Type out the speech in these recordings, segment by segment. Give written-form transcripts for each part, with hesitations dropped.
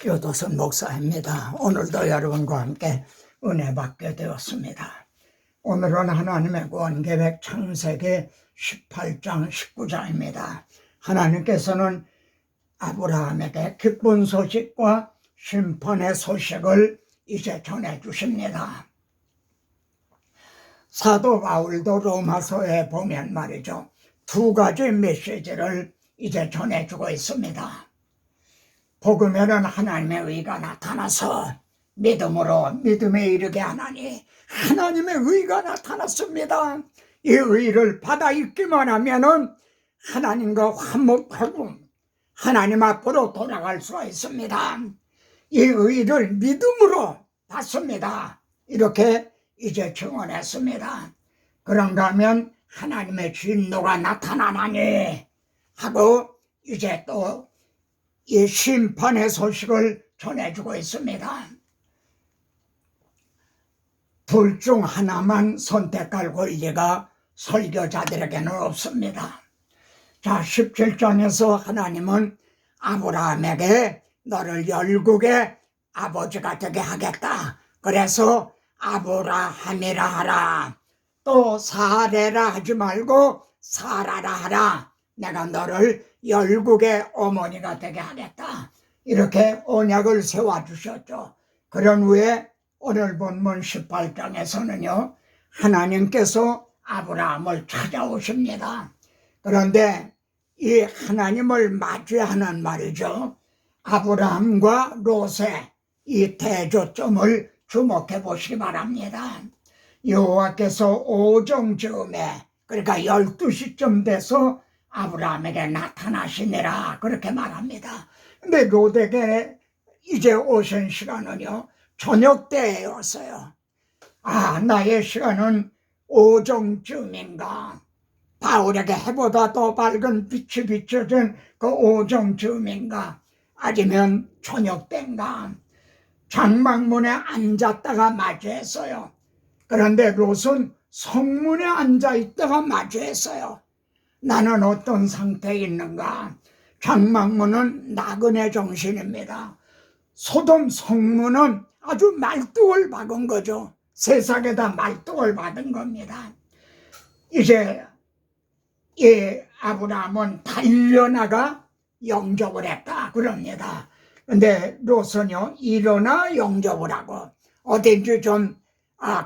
교도선 목사입니다. 오늘도 여러분과 함께 은혜 받게 되었습니다. 오늘은 하나님의 구원계획 창세기 18장 19장입니다. 하나님께서는 아브라함에게 기쁜 소식과 심판의 소식을 이제 전해주십니다. 사도 바울도 로마서에 보면 말이죠, 두 가지 메시지를 이제 전해주고 있습니다. 복음에는 하나님의 의가 나타나서 믿음으로 믿음에 이르게 하나니 하나님의 의가 나타났습니다. 이 의를 받아 있기만 하면은 하나님과 화목하고 하나님 앞으로 돌아갈 수가 있습니다. 이 의를 믿음으로 받습니다. 이렇게 이제 증언했습니다. 그런가 하면 하나님의 진노가 나타나나니 하고 이제 또 이 심판의 소식을 전해주고 있습니다. 둘 중 하나만 선택할 권리가 설교자들에게는 없습니다. 자, 17장에서 하나님은 아브라함에게 너를 열국의 아버지가 되게 하겠다. 그래서 아브라함이라 하라. 또 사레라 하지 말고 사라라 하라. 내가 너를 열국의 어머니가 되게 하겠다. 이렇게 언약을 세워주셨죠. 그런 후에 오늘 본문 18장에서는요, 하나님께서 아브라함을 찾아오십니다. 그런데 이 하나님을 맞이하는 말이죠, 아브라함과 롯의 이 대조점을 주목해 보시기 바랍니다. 여호와께서 오정즈음에, 그러니까 12시쯤 돼서 아브라함에게 나타나시니라 그렇게 말합니다. 근데 롯에게 이제 오신 시간은요, 저녁 때였어요. 아, 나의 시간은 오정쯤인가, 바울에게 해보다 더 밝은 빛이 비춰진 그 오정쯤인가, 아니면 저녁 때인가. 장막문에 앉았다가 마주했어요. 그런데 롯은 성문에 앉아있다가 마주했어요. 나는 어떤 상태에 있는가? 장막문은 나그네 정신입니다. 소돔 성문은 아주 말뚝을 박은 거죠. 세상에다 말뚝을 받은 겁니다. 이제 이 아브라함은 달려나가 영접을 했다 그럽니다. 근데 롯은요, 일어나 영접을 하고 어딘지 좀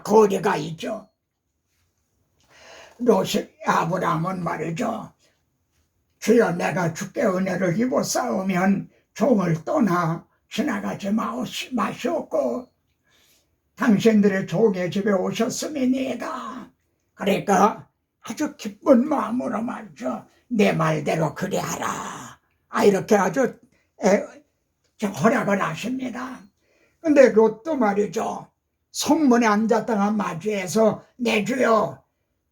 거리가 있죠. 롯이 아브라함은 말이죠, 주여 내가 주께 은혜를 입어 싸우면 종을 떠나 지나가지 마시옵고 당신들의 종의 집에 오셨음이니이다. 그러니까 아주 기쁜 마음으로 말이죠, 내 말대로 그리하라. 이렇게 아주 허락을 하십니다. 근데 롯도 말이죠, 성문에 앉았다가 마주해서 내 주여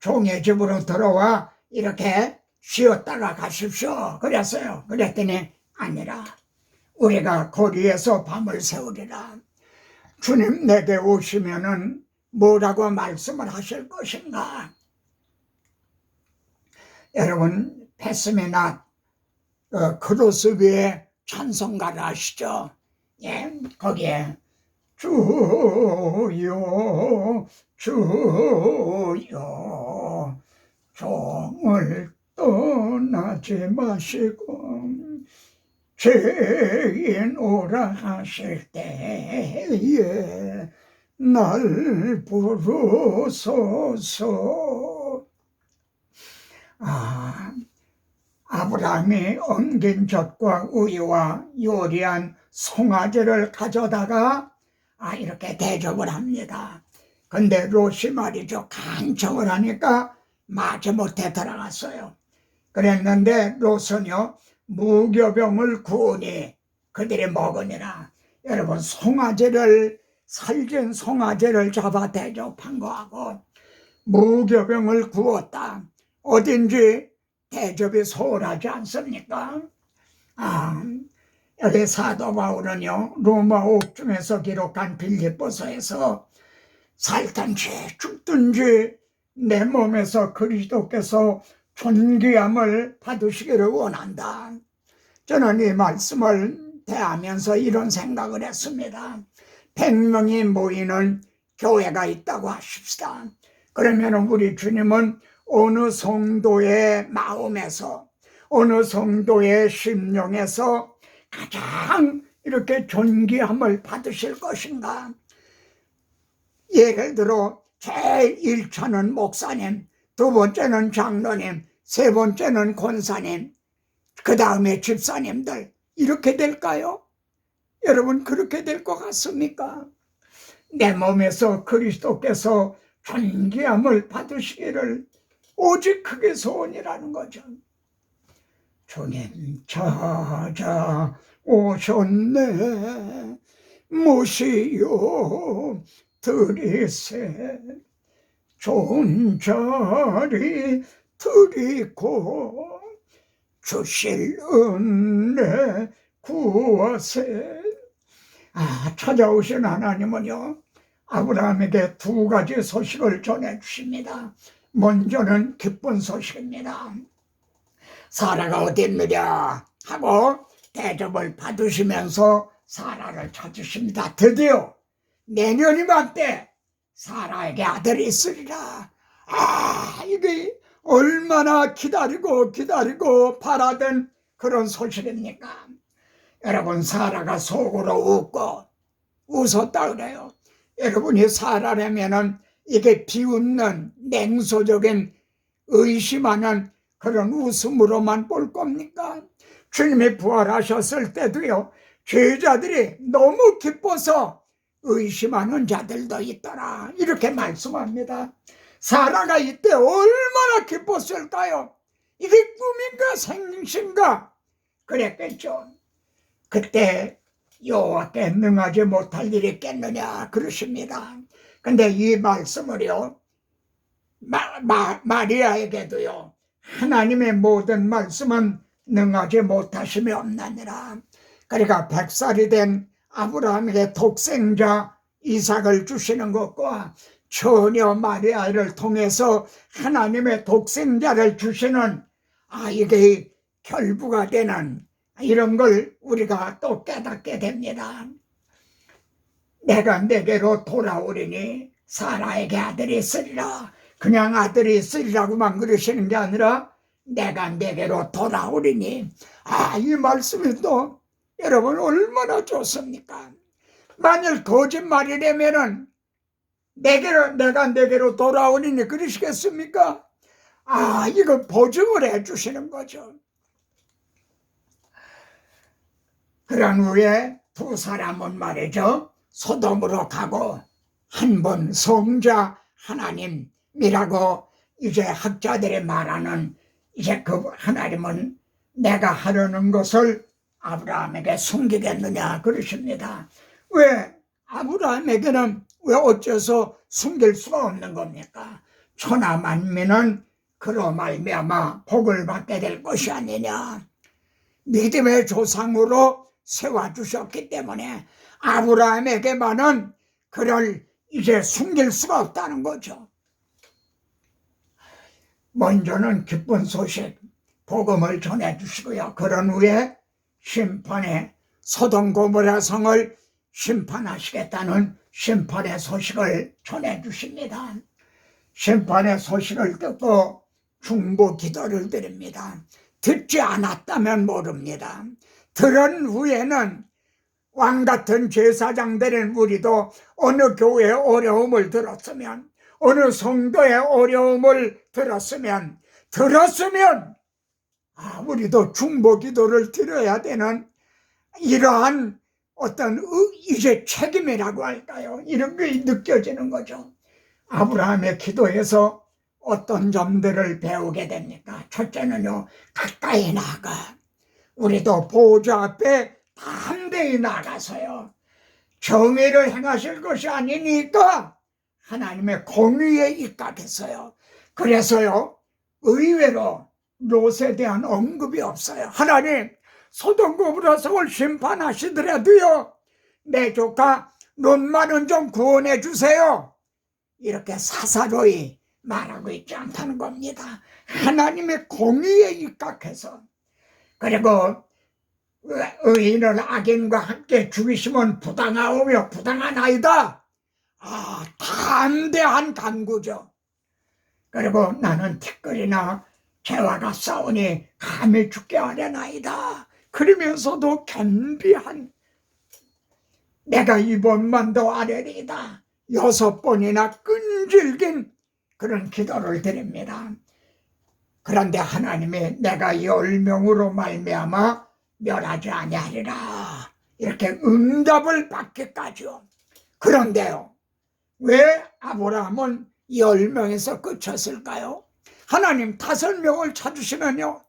종의 집으로 들어와 이렇게 쉬었다가 가십시오 그랬어요. 그랬더니 아니라 우리가 거리에서 밤을 새우리라. 주님 내게 오시면은 뭐라고 말씀을 하실 것인가. 여러분 페스메나 크로스 위에 찬송가를 아시죠? 예, 거기에 주여 주여 종을 떠나지 마시고 죄인 오라 하실 때에 날 부르소서. 아브라함이 엉긴 젖과 우유와 요리한 송아지를 가져다가 이렇게 대접을 합니다. 근데 롯이 말이죠, 간청을 하니까 마지못해 들어갔어요. 그랬는데 롯은요, 무교병을 구우니 그들이 먹으니라. 여러분, 송아지를, 살진 송아지를 잡아 대접한 거하고 무교병을 구웠다, 어딘지 대접이 소홀하지 않습니까? 여기 사도 바울은요, 로마 옥중에서 기록한 빌립보서에서 살든지 죽든지 내 몸에서 그리스도께서 존귀함을 받으시기를 원한다. 저는 이 말씀을 대하면서 이런 생각을 했습니다. 100명이 모이는 교회가 있다고 하십시다. 그러면 우리 주님은 어느 성도의 마음에서, 어느 성도의 심령에서 가장 이렇게 존귀함을 받으실 것인가? 예를 들어 제일 1차는 목사님, 두 번째는 장로님, 세 번째는 권사님, 그 다음에 집사님들, 이렇게 될까요? 여러분, 그렇게 될 것 같습니까? 내 몸에서 그리스도께서 존귀함을 받으시기를 오직 그게 소원이라는 거죠. 주님 찾아오셨네, 모시요 드리세, 좋은 자리 드리고 주실 은혜 구하세. 찾아오신 하나님은요, 아브라함에게 두 가지 소식을 전해주십니다. 먼저는 기쁜 소식입니다. 사라가 어디 있느냐 하고 대접을 받으시면서 사라를 찾으십니다. 드디어 내년 이맘때 사라에게 아들이 있으리라. 이게 얼마나 기다리고 바라던 그런 소식입니까? 여러분, 사라가 속으로 웃고 웃었다 그래요. 여러분이 사라라면은 이게 비웃는 냉소적인 의심하는 그런 웃음으로만 볼 겁니까? 주님이 부활하셨을 때도요, 제자들이 너무 기뻐서 의심하는 자들도 있더라, 이렇게 말씀합니다. 사라가 이때 얼마나 기뻤을까요? 이게 꿈인가 생신가 그랬겠죠. 그때 여호와께 능하지 못할 일이 있겠느냐 그러십니다. 근데 이 말씀을요, 마리아에게도요, 하나님의 모든 말씀은 능하지 못하심이 없나니라. 그러니까 100살이 된 아브라함에게 독생자 이삭을 주시는 것과 처녀 마리아를 통해서 하나님의 독생자를 주시는 이게 결부가 되는 이런 걸 우리가 또 깨닫게 됩니다. 내가 내게로 돌아오리니 사라에게 아들이 있으리라. 그냥 아들이 있으리라고만 그러시는 게 아니라 내가 내게로 돌아오리니, 이 말씀이 또 여러분 얼마나 좋습니까? 만일 거짓말이라면은 내가 내게로 돌아오리니 그러시겠습니까? 이거 보증을 해주시는 거죠. 그런 후에 두 사람은 말이죠, 소돔으로 가고 한 번 성자 하나님이라고 이제 학자들이 말하는 이제 그 하나님은 내가 하려는 것을 아브라함에게 숨기겠느냐 그러십니다. 왜 아브라함에게는 왜 어째서 숨길 수가 없는 겁니까? 천하 만민은 그로 말미암아 복을 받게 될 것이 아니냐. 믿음의 조상으로 세워주셨기 때문에 아브라함에게만은 그를 이제 숨길 수가 없다는 거죠. 먼저는 기쁜 소식, 복음을 전해주시고요. 그런 후에 심판의 소돔 고모라 성을 심판하시겠다는 심판의 소식을 전해주십니다. 심판의 소식을 듣고 중보 기도를 드립니다. 듣지 않았다면 모릅니다. 들은 후에는 왕같은 제사장들인 우리도 어느 교회의 어려움을 들었으면, 어느 성도의 어려움을 들었으면 우리도 중보 기도를 드려야 되는 이러한 어떤 이제 책임이라고 할까요? 이런 게 느껴지는 거죠. 아브라함의 기도에서 어떤 점들을 배우게 됩니까? 첫째는요, 가까이 나가 우리도 보좌 앞에 담대히 나가서요, 정의를 행하실 것이 아니니까 하나님의 공의에 입각했어요. 그래서요, 의외로 롯에 대한 언급이 없어요. 하나님, 소돔 고모라 성을 심판하시더라도요, 내 조카 롯만은 좀 구원해 주세요, 이렇게 사사로이 말하고 있지 않다는 겁니다. 하나님의 공의에 입각해서. 그리고 의인을 악인과 함께 죽이시면 부당하오며 부당하나이다. 담대한 간구죠. 그리고 나는 티끌이나 개와가 싸우니 감히 죽게 하려나이다. 그러면서도 겸비한, 내가 이번만 더 아뢰리이다. 6번이나 끈질긴 그런 기도를 드립니다. 그런데 하나님이 내가 10명으로 말미암아 멸하지 아니하리라 이렇게 응답을 받기까지요. 그런데요, 왜 아브라함은 10명에서 그쳤을까요? 하나님 5명을 찾으시면요,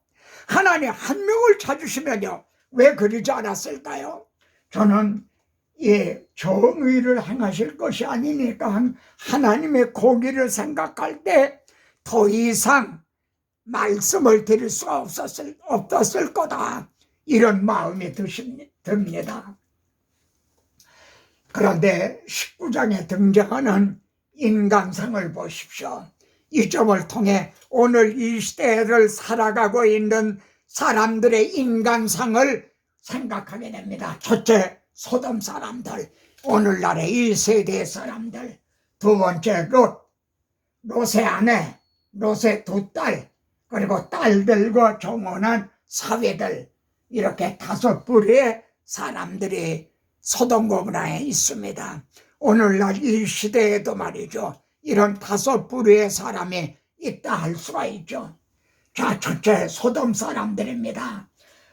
하나님 1명을 찾으시면요, 왜 그러지 않았을까요? 저는 정의를 행하실 것이 아니니까 하나님의 공의를 생각할 때 더 이상 말씀을 드릴 수 없었을 거다, 이런 마음이 듭니다. 그런데 19장에 등장하는 인간상을 보십시오. 이 점을 통해 오늘 이 시대를 살아가고 있는 사람들의 인간상을 생각하게 됩니다. 첫째, 소돔 사람들, 오늘날의 이 세대의 사람들. 두 번째, 롯의 아내, 롯의 2딸, 그리고 딸들과 종혼한 사위들, 이렇게 5부류의 사람들이 소돔 고모라에 있습니다. 오늘날 이 시대에도 말이죠, 이런 5부류의 사람이 있다 할 수가 있죠. 자, 첫째, 소돔 사람들입니다.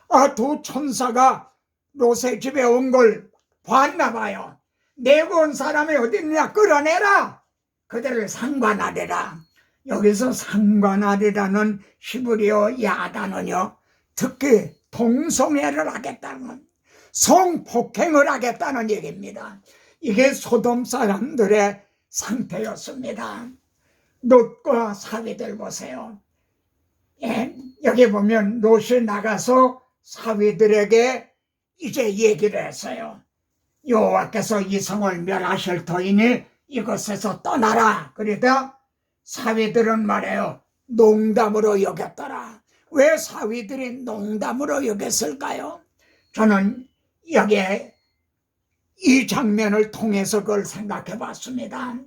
2 천사가 롯의 집에 온 걸 봤나 봐요. 내고 온 사람이 어디 있느냐, 끌어내라, 그들을 상관하리라. 여기서 상관하리라는 히브리어 야단은요, 특히 동성애를 하겠다는, 성폭행을 하겠다는 얘기입니다. 이게 소돔 사람들의 상태였습니다. 롯과 사위들 보세요. 여기 보면 롯이 나가서 사위들에게 이제 얘기를 했어요. 여호와께서 이 성을 멸하실 터이니 이곳에서 떠나라. 그러다 사위들은 말해요, 농담으로 여겼더라. 왜 사위들이 농담으로 여겼을까요? 저는 여기에 이 장면을 통해서 그걸 생각해 봤습니다.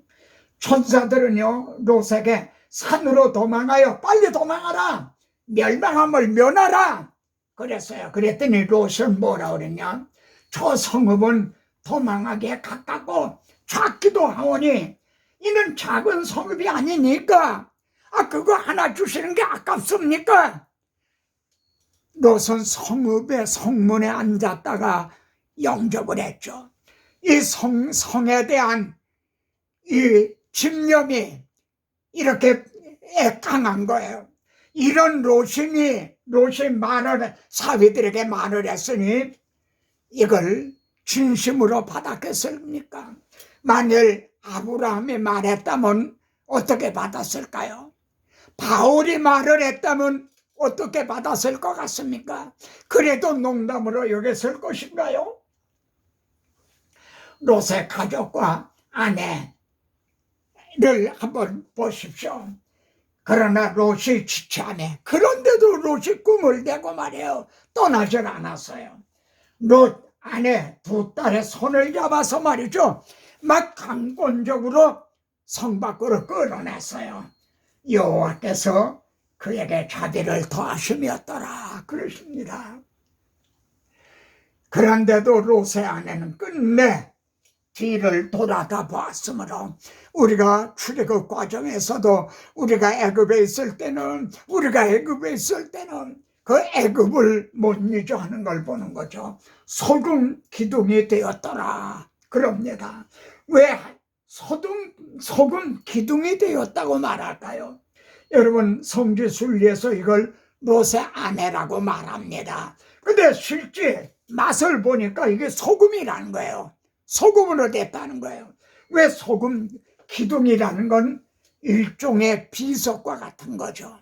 천사들은요, 롯에게 산으로 도망하여 빨리 도망하라, 멸망함을 면하라 그랬어요. 그랬더니 롯은 뭐라 그랬냐, 저 성읍은 도망하기에 가깝고 작기도 하오니 이는 작은 성읍이 아니니까 그거 하나 주시는 게 아깝습니까? 롯은 성읍의 성문에 앉았다가 영접을 했죠. 이 성에 대한 이 집념이 이렇게 강한 거예요. 이런 롯이 사위들에게 말을 했으니 이걸 진심으로 받았겠습니까? 만일 아브라함이 말했다면 어떻게 받았을까요? 바울이 말을 했다면 어떻게 받았을 것 같습니까? 그래도 농담으로 여겼을 것인가요? 롯의 가족과 아내를 한번 보십시오. 그러나 롯이 지체하네. 그런데도 롯이 꿈을 대고 말이에요, 떠나질 않았어요. 롯 아내 2딸의 손을 잡아서 말이죠, 막 강권적으로 성 밖으로 끌어냈어요. 여호와께서 그에게 자비를 더하심이었더라 그러십니다. 그런데도 롯의 아내는 끝내 뒤를 돌아다 보았으므로, 우리가 출애굽 과정에서도 우리가 애굽에 있을 때는 그 애굽을 못 잊어 하는 걸 보는 거죠. 소금 기둥이 되었더라 그럽니다. 왜 소금 기둥이 되었다고 말할까요? 여러분, 성지순리에서 이걸 롯의 아내라고 말합니다. 근데 실제 맛을 보니까 이게 소금이라는 거예요. 소금으로 됐다는 거예요. 왜 소금 기둥이라는 건 일종의 비석과 같은 거죠.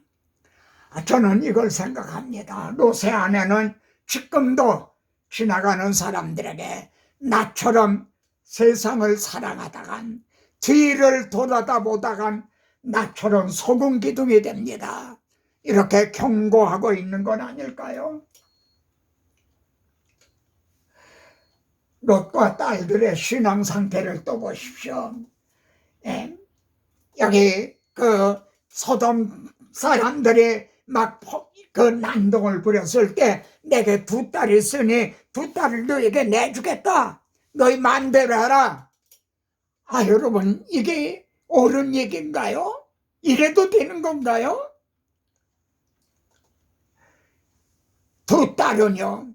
저는 이걸 생각합니다. 롯의 아내는 지금도 지나가는 사람들에게 나처럼 세상을 사랑하다간, 뒤를 돌아다보다간 나처럼 소금 기둥이 됩니다, 이렇게 경고하고 있는 건 아닐까요? 롯과 딸들의 신앙 상태를 또 보십시오. 예. 여기 그 소돔 사람들이 막 그 난동을 부렸을 때 내게 두 딸이 있으니 두 딸을 너에게 내주겠다. 너희 마음대로 해라. 아, 여러분, 이게 옳은 얘기인가요? 이래도 되는 건가요? 두 딸은요,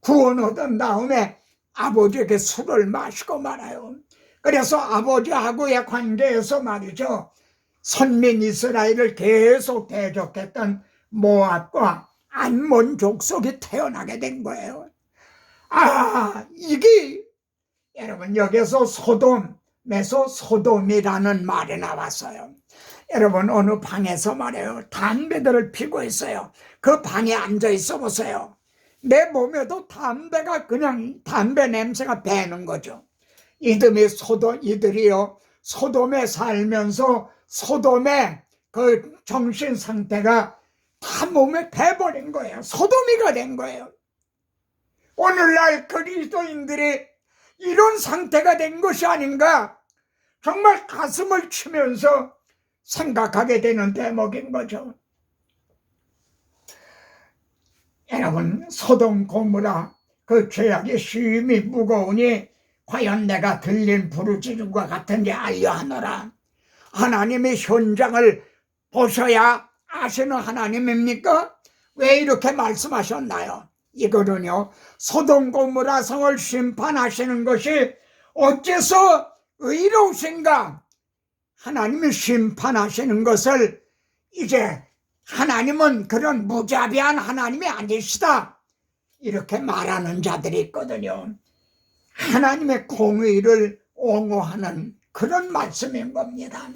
구원 얻은 다음에 아버지에게 술을 마시고 말아요. 그래서 아버지하고의 관계에서 말이죠, 선민 이스라엘을 계속 대적했던 모압과 암몬 족속이 태어나게 된 거예요. 아, 이게 여러분, 여기서 소돔에서 소돔이라는 말이 나왔어요. 여러분, 어느 방에서 말해요, 담배들을 피고 있어요. 그 방에 앉아 있어 보세요. 내 몸에도 담배가 그냥 담배 냄새가 배는 거죠. 이들이요, 소돔에 살면서 소돔의 그 정신 상태가 다 몸에 배버린 거예요. 소돔이가 된 거예요. 오늘날 그리스도인들이 이런 상태가 된 것이 아닌가, 정말 가슴을 치면서 생각하게 되는 대목인 거죠. 여러분, 소돔 고모라 그 죄악의 심히 무거우니 과연 내가 들린 부르짖음과 같은지 알려 하노라. 하나님의 현장을 보셔야 아시는 하나님입니까? 왜 이렇게 말씀하셨나요? 이거는요, 소돔 고모라 성을 심판하시는 것이 어째서 의로우신가? 하나님이 심판하시는 것을 이제 하나님은 그런 무자비한 하나님이 아니시다, 이렇게 말하는 자들이 있거든요. 하나님의 공의를 옹호하는 그런 말씀인 겁니다.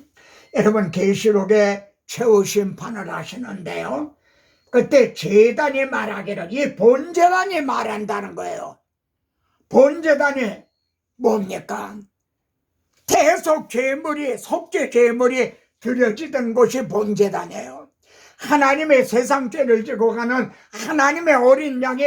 여러분, 계시록에 최후 심판을 하시는데요, 그때 제단이 말하기를, 이 본제단이 말한다는 거예요. 본제단이 뭡니까? 대속 제물이, 속죄 제물이 드려지던 곳이 본제단이에요. 하나님의 세상 죄를 지고 가는 하나님의 어린 양이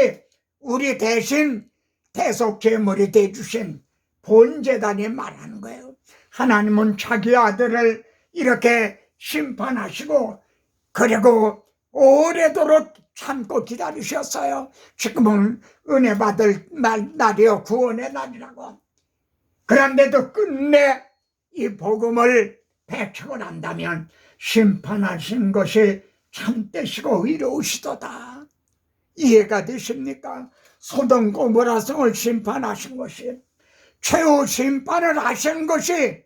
우리 대신 대속 제물이 되주신 본제단이 말하는 거예요. 하나님은 자기 아들을 이렇게 심판하시고 그리고 오래도록 참고 기다리셨어요. 지금은 은혜 받을 날이요, 구원의 날이라고. 그런데도 끝내 이 복음을 배척을 한다면 심판하신 것이 참되시고 의로우시도다. 이해가 되십니까? 소돔 고모라 성을 심판하신 것이, 최후 심판을 하신 것이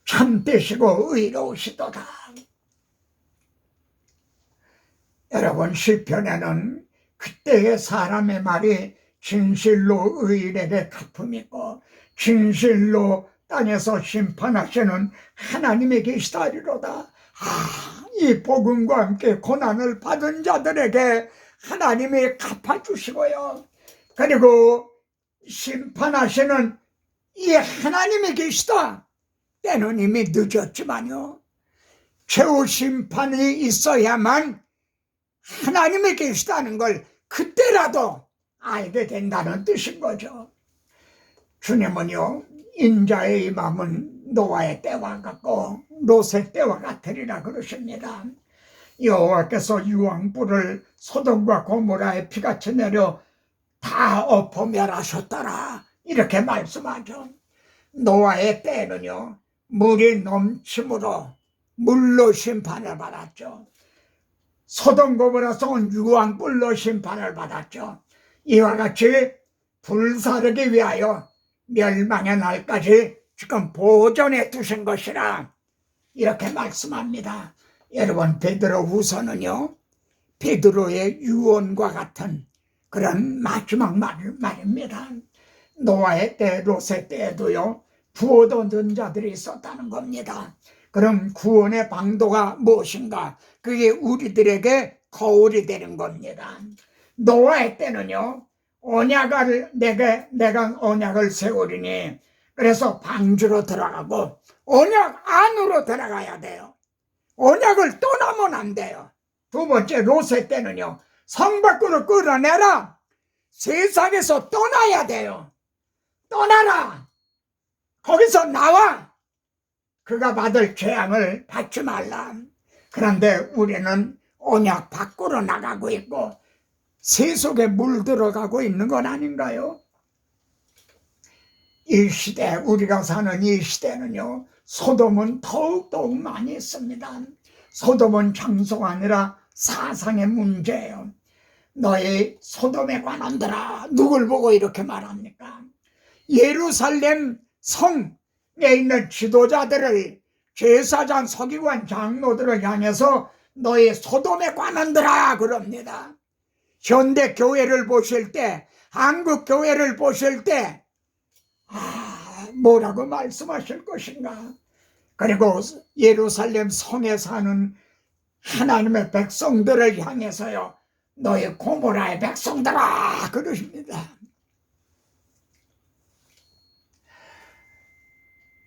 참되시고 의로우시도다. 여러분, 시편에는 그때의 사람의 말이 진실로 의인에게 갚음이고 진실로 땅에서 심판하시는 하나님이 계시다리로다. 이 복음과 함께 고난을 받은 자들에게 하나님이 갚아주시고요, 그리고 심판하시는 이 하나님이 계시다. 때는 이미 늦었지만요, 최후 심판이 있어야만 하나님이 계시다는 걸 그때라도 알게 된다는 뜻인 거죠. 주님은요, 인자의 마음은 노아의 때와 같고 롯의 때와 같으리라 그러십니다. 여호와께서 유황불을 소돔과 고모라에 피같이 내려 다 엎어 멸하셨더라, 이렇게 말씀하죠. 노아의 때는요, 물이 넘침으로 물로 심판을 받았죠. 소돔 고모라 성은 유황불로 심판을 받았죠. 이와 같이 불사르기 위하여 멸망의 날까지 지금 보존해 두신 것이라 이렇게 말씀합니다. 여러분, 베드로후서는요, 베드로의 유언과 같은 그런 마지막 말입니다. 노아의 때, 롯의 때에도요, 부옷 얻은 자들이 있었다는 겁니다. 그럼 구원의 방도가 무엇인가? 그게 우리들에게 거울이 되는 겁니다. 노아의 때는요, 언약을 내가 언약을 세우리니, 그래서 방주로 들어가고 언약 안으로 들어가야 돼요. 언약을 떠나면 안 돼요. 두 번째, 롯의 때는요, 성 밖으로 끌어내라. 세상에서 떠나야 돼요. 떠나라. 거기서 나와. 그가 받을 재앙을 받지 말라. 그런데 우리는 언약 밖으로 나가고 있고 세속에 물들어가고 있는 건 아닌가요? 이 시대, 우리가 사는 이 시대는요, 소돔은 더욱 많이 있습니다. 소돔은 장소가 아니라 사상의 문제예요. 너희 소돔에 관한들아, 누굴 보고 이렇게 말합니까? 예루살렘 성에 있는 지도자들을, 제사장, 서기관, 장로들을 향해서 너희 소돔에 관한들아 그럽니다. 현대 교회를 보실 때, 한국 교회를 보실 때 뭐라고 말씀하실 것인가? 그리고 예루살렘 성에 사는 하나님의 백성들을 향해서요, 너희 고모라의 백성들아 그러십니다.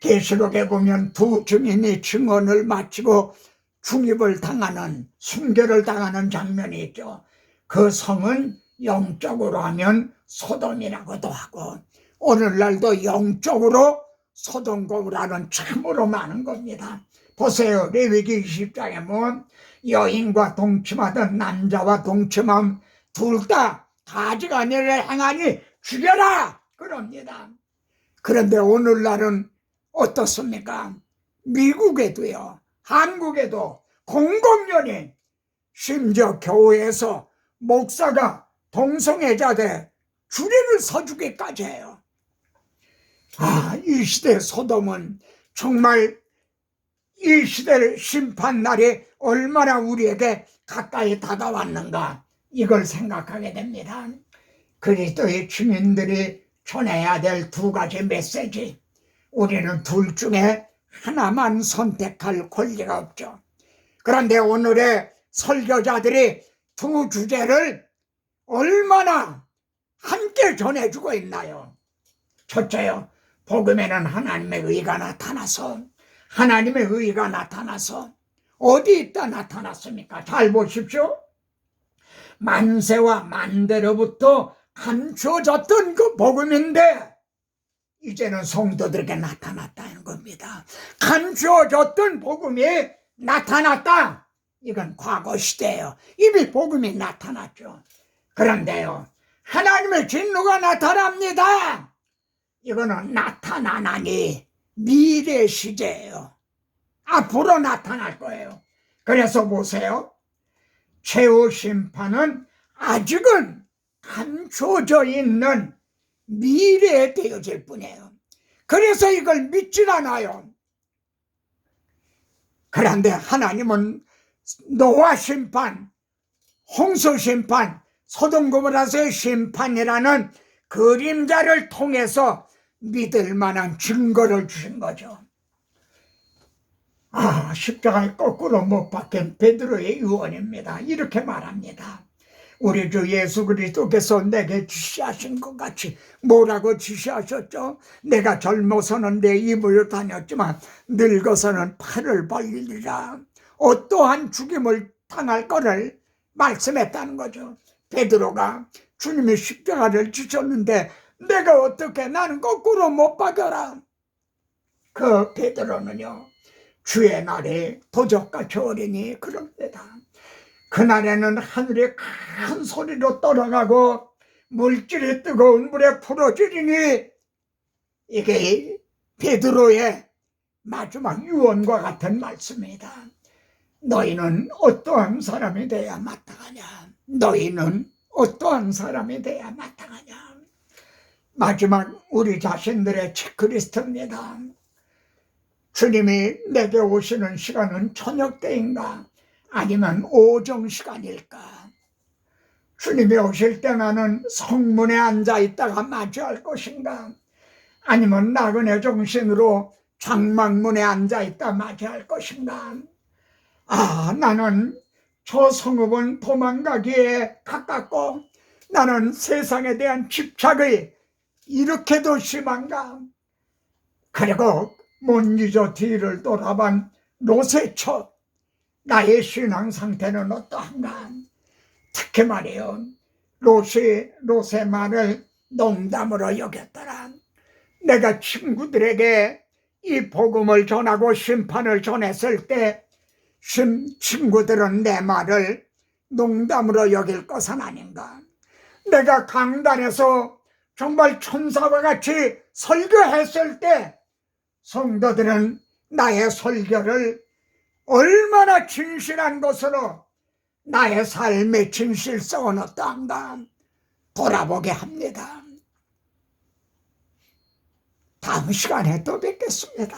계시록에 보면 두 증인이 증언을 마치고 중입을 당하는, 순교를 당하는 장면이 있죠. 그 성은 영적으로 하면 소돔이라고도 하고 오늘날도 영적으로 소돔 고모라는 참으로 많은 겁니다. 보세요. 레위기 20장에 보면 여인과 동침하던 남자와 동침함 둘 다 가지가니를 행하니 죽여라 그럽니다. 그런데 오늘날은 어떻습니까? 미국에도요, 한국에도 공공연히, 심지어 교회에서 목사가 동성애자들 주례를 서주기까지 해요. 이 시대 소돔은 정말 이 시대의 심판날이 얼마나 우리에게 가까이 다가왔는가, 이걸 생각하게 됩니다. 그리스도의 주민들이 전해야 될 두 가지 메시지, 우리는 둘 중에 하나만 선택할 권리가 없죠. 그런데 오늘의 설교자들이 두 주제를 얼마나 함께 전해주고 있나요? 첫째요, 복음에는 하나님의 의가 나타나서, 하나님의 의가 나타나서 어디 있다 나타났습니까? 잘 보십시오. 만세와 만대로부터 감추어졌던 그 복음인데 이제는 성도들에게 나타났다는 겁니다. 감추어졌던 복음이 나타났다. 이건 과거 시대예요. 이미 복음이 나타났죠. 그런데요, 하나님의 진노가 나타납니다. 이거는 나타나나니 미래 시제예요. 앞으로 나타날 거예요. 그래서 보세요. 최후 심판은 아직은 감춰져 있는 미래에 되어질 뿐이에요. 그래서 이걸 믿질 않아요. 그런데 하나님은 노아 심판, 홍수 심판, 소돔 고모라서의 심판이라는 그림자를 통해서 믿을 만한 증거를 주신 거죠. 십자가에 거꾸로 못 박힌 베드로의 유언입니다. 이렇게 말합니다. 우리 주 예수 그리스도께서 내게 지시하신 것 같이, 뭐라고 지시하셨죠? 내가 젊어서는 내 입을 다녔지만 늙어서는 팔을 벌리리라. 어떠한 죽임을 당할 거를 말씀했다는 거죠. 베드로가 주님이 십자가를 지셨는데 내가 어떻게, 나는 거꾸로 못 박여라. 그 베드로는요, 주의 날에 도적같이 어리니 그럽니다. 그날에는 하늘이 큰 소리로 떨어가고 물질이 뜨거운 물에 풀어지리니, 이게 베드로의 마지막 유언과 같은 말씀입니다. 너희는 어떠한 사람이 돼야 마땅하냐? 너희는 어떠한 사람이 돼야 마땅하냐? 마지막 우리 자신들의 체크리스트입니다. 주님이 내게 오시는 시간은 저녁 때인가 아니면 오정 시간일까? 주님이 오실 때 나는 성문에 앉아 있다가 맞이할 것인가? 아니면 나그네 정신으로 장막문에 앉아 있다 맞이할 것인가? 나는 저 성읍은 도망가기에 가깝고 나는 세상에 대한 집착이 이렇게도 심한가? 그리고 못 잊어 뒤를 돌아본 로세처, 나의 신앙 상태는 어떠한가? 특히 말이에요, 롯의 말을 농담으로 여겼더라. 내가 친구들에게 이 복음을 전하고 심판을 전했을 때 친구들은 내 말을 농담으로 여길 것은 아닌가. 내가 강단에서 정말 천사와 같이 설교했을 때 성도들은 나의 설교를 얼마나 진실한 것으로 나의 삶의 진실성은 어떠한가 돌아보게 합니다. 다음 시간에 또 뵙겠습니다.